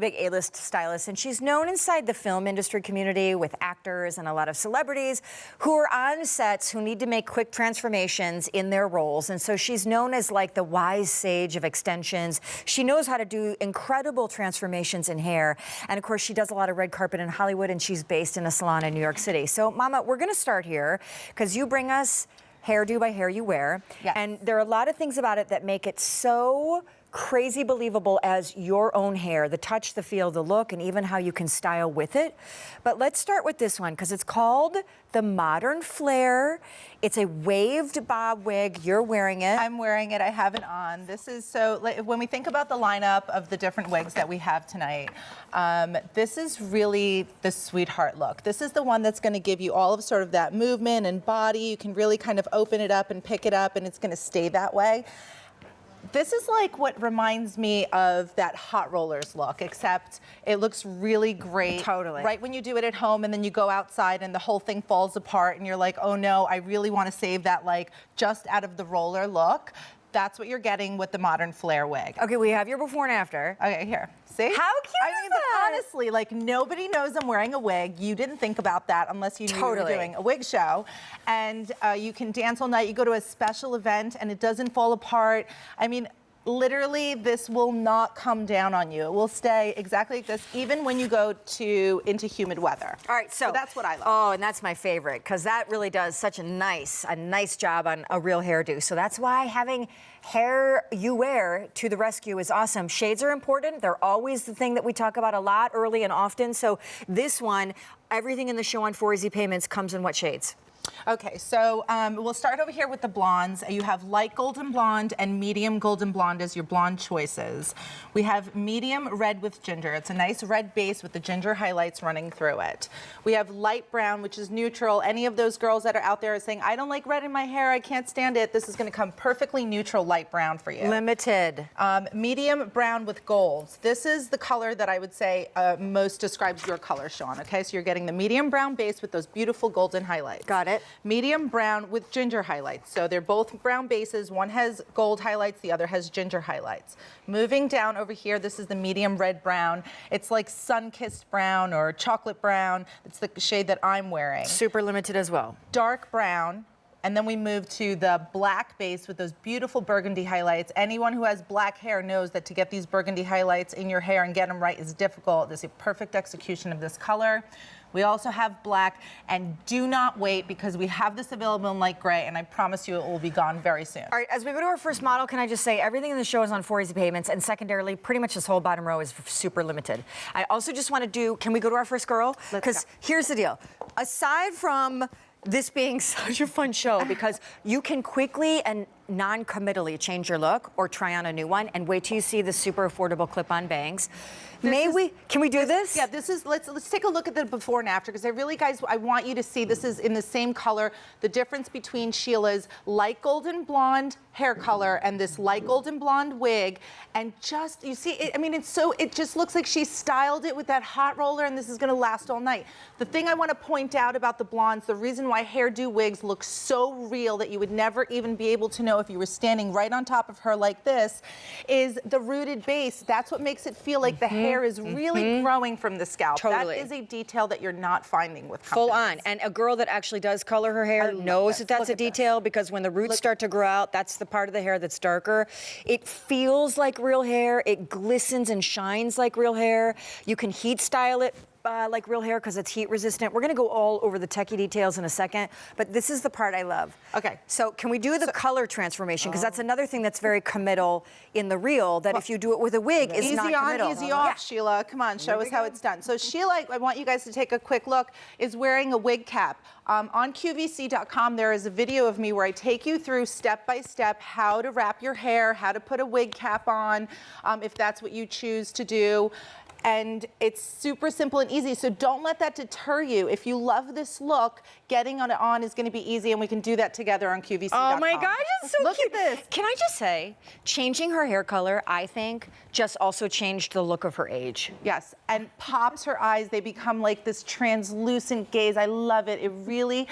big A-list stylist, and she's known inside the film industry community with actors and a lot of celebrities who are on sets who need to make quick transformations in their roles. And so she's known as like the wise sage of extensions. She knows how to do incredible transformations in hair. And of course, she does a lot of red carpet in Hollywood, and she's based in a salon in New York City. So Mama, we're gonna start here because you bring us Hairdo by Hair You Wear. Yes. And there are a lot of things about it that make it so crazy believable as your own hair, the touch, the feel, the look, and even how you can style with it. But let's start with this one because it's called the Modern Flair. It's a waved bob wig. You're wearing it. I'm wearing it. I have it on. This is so, when we think about the lineup of the different wigs that we have tonight, this is really the sweetheart look. This is the one that's going to give you all of sort of that movement and body. You can really kind of open it up and pick it up, and it's going to stay that way. This is like what reminds me of that Hot Rollers look, except it looks really great. Totally. Right when you do it at home and then you go outside and the whole thing falls apart and you're like, oh no, I really want to save that like just out of the roller look. That's what you're getting with the Modern Flair wig. Okay, we have your before and after. Okay, here. See? How cute I mean, but honestly, like nobody knows I'm wearing a wig. You didn't think about that unless you knew you were doing a wig show. And you can dance all night. You go to a special event and it doesn't fall apart. I mean, literally, this will not come down on you. It will stay exactly like this, even when you go into humid weather. All right, so that's what I love. Oh, and that's my favorite, because that really does such a nice job on a real hairdo. So that's why having Hair You Wear to the rescue is awesome. Shades are important. They're always the thing that we talk about a lot, early and often. So this one, everything in the show on 4 Easy Payments comes in what shades? Okay, so we'll start over here with the blondes. You have light golden blonde and medium golden blonde as your blonde choices. We have medium red with ginger. It's a nice red base with the ginger highlights running through it. We have light brown, which is neutral. Any of those girls that are out there saying, I don't like red in my hair, I can't stand it, this is gonna come perfectly neutral light brown for you. Limited. Medium brown with golds. This is the color that I would say most describes your color, Sean, okay? So you're getting the medium brown base with those beautiful golden highlights. Got it. Medium brown with ginger highlights. So they're both brown bases. One has gold highlights, the other has ginger highlights. Moving down over here, this is the medium red brown. It's like sun-kissed brown or chocolate brown. It's the shade that I'm wearing. Super limited as well. Dark brown. And then we move to the black base with those beautiful burgundy highlights. Anyone who has black hair knows that to get these burgundy highlights in your hair and get them right is difficult. This is a perfect execution of this color. We also have black, and do not wait because we have this available in light gray, and I promise you it will be gone very soon. All right, as we go to our first model, can I just say everything in the show is on 4 Easy Payments, and secondarily, pretty much this whole bottom row is super limited. I also just want to do, can we go to our first girl? Because here's the deal. Aside from this being such a fun show, because you can quickly and non-committally change your look or try on a new one, and wait till you see the super affordable clip-on bangs. Can we do this? Yeah, this is, let's take a look at the before and after, because I really, guys, I want you to see this is in the same color, the difference between Sheila's light golden blonde hair color and this light golden blonde wig, and just, you see, I mean, it just looks like she styled it with that hot roller, and this is gonna last all night. The thing I wanna point out about the blondes, the reason why hairdo wigs look so real that you would never even be able to know if you were standing right on top of her like this, is the rooted base. That's what makes it feel like the hair is really growing from the scalp. Totally. That is a detail that you're not finding with Full companies. on. And a girl that actually does color her hair knows that that's a detail, because when the roots start to grow out, that's the part of the hair that's darker. It feels like real hair. It glistens and shines like real hair. You can heat style it like real hair because it's heat resistant. We're gonna go all over the techie details in a second, but this is the part I love. Okay. So can we do the color transformation? Because that's another thing that's very committal in the reel, that if you do it with a wig, is not committal. Easy on, easy off, Sheila. Come on, show us how it's done. So Sheila, I want you guys to take a quick look, is wearing a wig cap. On QVC.com, there is a video of me where I take you through step by step how to wrap your hair, how to put a wig cap on, if that's what you choose to do. And it's super simple and easy, so don't let that deter you. If you love this look, getting it on is gonna be easy, and we can do that together on QVC.com. Oh my gosh, it's so Look cute. at this. Can I just say, changing her hair color, I think, just also changed the look of her age. Yes, and pops her eyes. They become like this translucent gaze. I love it. It really,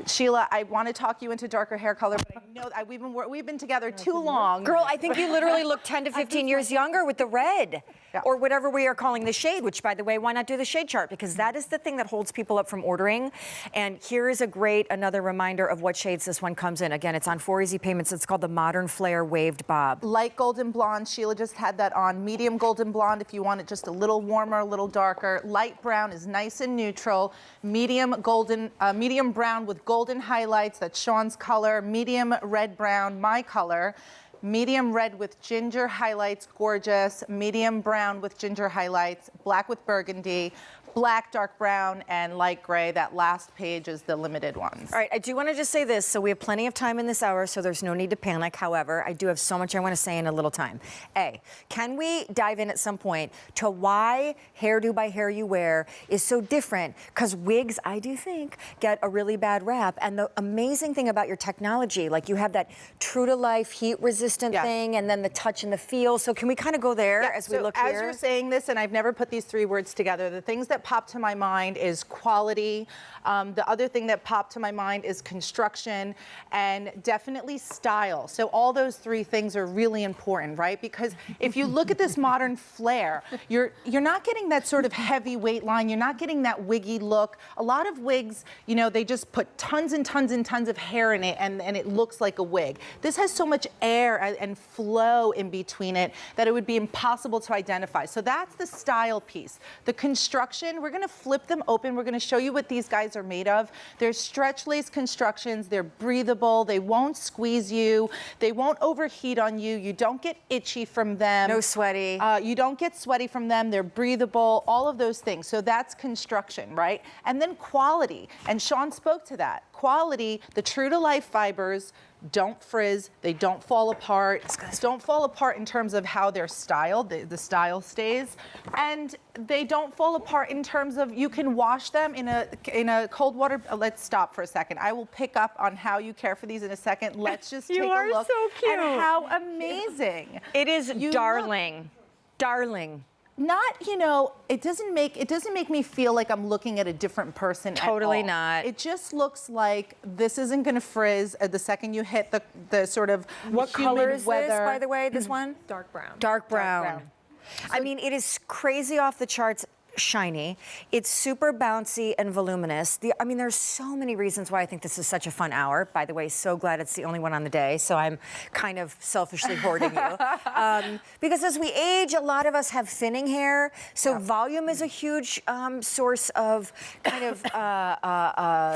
Sheila, I want to talk you into darker hair color, but I know we've been together too long. Girl, I think you literally look 10 to 15 years younger with the red. or whatever we are calling the shade, which, by the way, why not do the shade chart? Because that is the thing that holds people up from ordering. And here is another reminder of what shades this one comes in. Again, it's on 4 easy payments. It's called the Modern Flair Waved Bob. Light golden blonde. Sheila just had that on. Medium golden blonde if you want it just a little warmer, a little darker. Light brown is nice and neutral. Medium brown with golden highlights. That's Sean's color. Medium red brown, my color. Medium red with ginger highlights, gorgeous. Medium brown with ginger highlights. Black with burgundy. Black, dark brown, and light gray. That last page is the limited ones. All right, I do want to just say this. So we have plenty of time in this hour, so there's no need to panic. However, I do have so much I want to say in a little time. A, can we dive in at some point to why Hairdo by Hair You Wear is so different? Because wigs, I do think, get a really bad rap. And the amazing thing about your technology, like you have that true-to-life, heat-resistant thing, and then the touch and the feel. So can we kind of go there as we look here? As you're saying this, and I've never put these 3 words together, the things that pop to my mind is quality. The other thing that popped to my mind is construction and definitely style. So all those 3 things are really important, right? Because if you look at this modern Flair, you're not getting that sort of heavyweight line. You're not getting that wiggy look. A lot of wigs, you know, they just put tons and tons and tons of hair in it, and it looks like a wig. This has so much air and flow in between it that it would be impossible to identify. So that's the style piece. The construction, we're going to flip them open. We're going to show you what these guys are made of. They're stretch lace constructions. They're breathable. They won't squeeze you. They won't overheat on you. You don't get itchy from them. No sweaty. You don't get sweaty from them. They're breathable, all of those things. So that's construction, right? And then quality. And Sean spoke to that. Quality, the true to life fibers don't frizz, they don't fall apart. Don't fall apart in terms of how they're styled, the style stays. And they don't fall apart in terms of you can wash them in a cold water. Let's stop for a second. I will pick up on how you care for these in a second. Let's just take a look. You are so cute. And how amazing. It is darling. Darling. Not, you know, it doesn't make me feel like I'm looking at a different person Totally at all. not. It just looks like this isn't going to frizz the second you hit the sort of What color is weather. this, by the way, this one? Dark brown. Dark brown. Dark brown. I mean, it is crazy off the charts shiny. It's super bouncy and voluminous. I mean, there's so many reasons why I think this is such a fun hour. By the way, so glad it's the only one on the day, so I'm kind of selfishly hoarding you. Because as we age, a lot of us have thinning hair, so volume is a huge source of kind of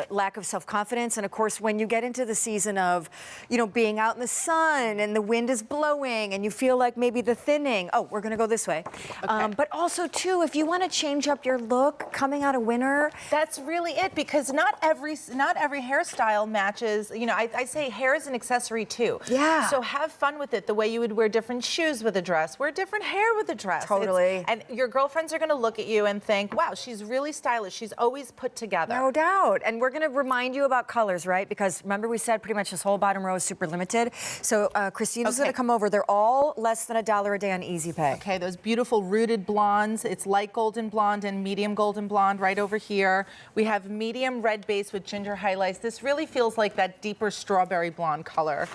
lack of self-confidence. And of course, when you get into the season of, you know, being out in the sun and the wind is blowing and you feel like maybe the thinning, oh, we're gonna go this way. Okay. But also too, if you wanna change up your look coming out of winter. That's really it, because not every hairstyle matches. You know, I say hair is an accessory too. Yeah. So have fun with it. The way you would wear different shoes with a dress, wear different hair with a dress. Totally. And your girlfriends are going to look at you and think, wow, she's really stylish. She's always put together. No doubt. And we're going to remind you about colors, right? Because remember we said pretty much this whole bottom row is super limited. So Christina's going to come over. They're all less than $1 a day on Easy Pay. Okay, those beautiful rooted blondes. It's light golden blonde and medium golden blonde right over here. We have medium red base with ginger highlights. This really feels like that deeper strawberry blonde color.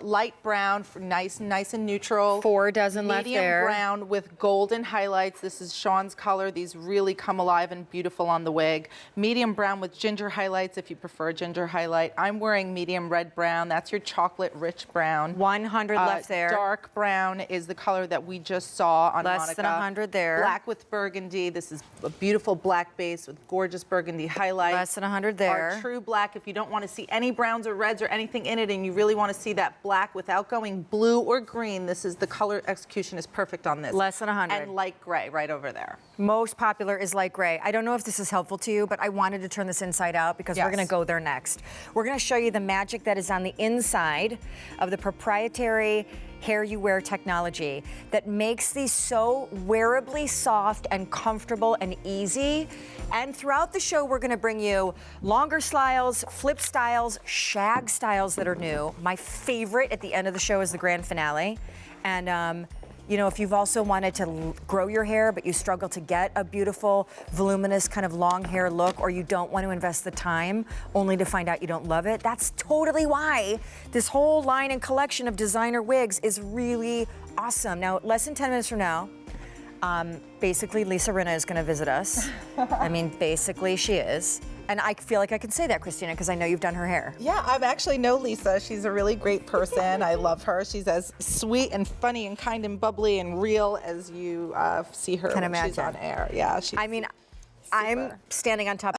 Light brown, nice and neutral. 4 dozen left Medium there. brown with golden highlights. This is Sean's color. These really come alive and beautiful on the wig. Medium brown with ginger highlights if you prefer a ginger highlight. I'm wearing medium red brown. That's your chocolate rich brown. 100 left there. Dark brown is the color that we just saw on Less Monica. than 100 there. Black with burgundy. This is a beautiful black base with gorgeous burgundy highlights. Less than 100 there. Our true black, if you don't want to see any browns or reds or anything in it and you really want to see that black without going blue or green, this is the color execution is perfect on this. Less than 100. And light gray right over there. Most popular is light gray. I don't know if this is helpful to you, but I wanted to turn this inside out because we're going to go there next. We're going to show you the magic that is on the inside of the proprietary Hair You Wear technology that makes these so wearably soft and comfortable and easy. And throughout the show, we're going to bring you longer styles, flip styles, shag styles that are new. My favorite at the end of the show is the grand finale. And you know, if you've also wanted to grow your hair, but you struggle to get a beautiful, voluminous, kind of long hair look, or you don't want to invest the time only to find out you don't love it, that's totally why this whole line and collection of designer wigs is really awesome. Now, less than 10 minutes from now, Basically, Lisa Rinna is going to visit us. I mean, basically, she is. And I feel like I can say that, Christina, because I know you've done her hair. Yeah, I actually know Lisa. She's a really great person. I love her. She's as sweet and funny and kind and bubbly and real as you see her when she's on air. Yeah, she's I mean, I'm standing on top